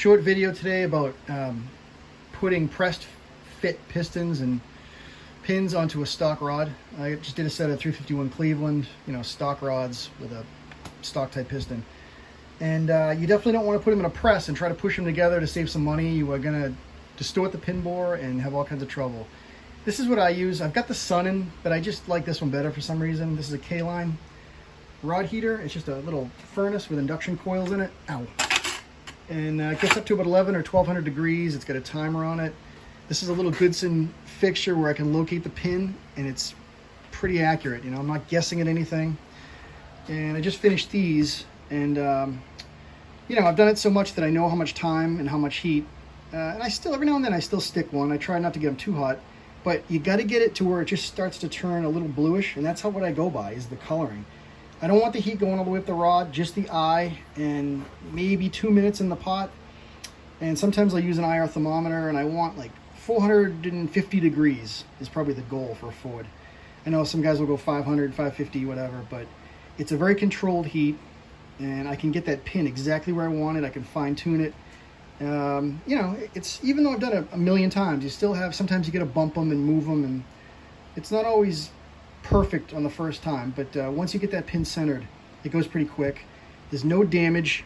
short video today about putting pressed fit pistons and pins onto a stock rod. I just did a set of 351 Cleveland, stock rods with a stock type piston. And you definitely don't want to put them in a press and try to push them together to save some money. You are going to distort the pin bore and have all kinds of trouble. This is what I use. I've got the Sunnin, but I just like this one better for some reason. This is a K-line rod heater. It's just a little furnace with induction coils in it. Ow. And it gets up to about 11 or 1200 degrees. It's got a timer on it. This is a little Goodson fixture where I can locate the pin, and it's pretty accurate. I'm not guessing at anything. And I just finished these, and I've done it so much that I know how much time and how much heat. And I still, every now and then, I still stick one. I try not to get them too hot, but you got to get it to where it just starts to turn a little bluish, and that's what I go by, is the coloring. I don't want the heat going all the way up the rod, just the eye, and maybe 2 minutes in the pot. And sometimes I'll use an IR thermometer, and I want like 450 degrees is probably the goal for a Ford. I know some guys will go 500, 550, whatever, but it's a very controlled heat, and I can get that pin exactly where I want it. I can fine tune it. It's, even though I've done it a million times, you still have, sometimes you got to bump them and move them, and it's not always perfect on the first time, but once you get that pin centered, it goes pretty quick. There's no damage,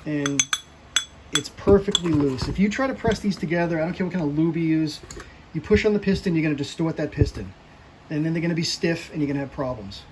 and it's perfectly loose. If you try to press these together, I don't care what kind of lube you use, you push on the piston, you're going to distort that piston, and then they're going to be stiff, and you're going to have problems.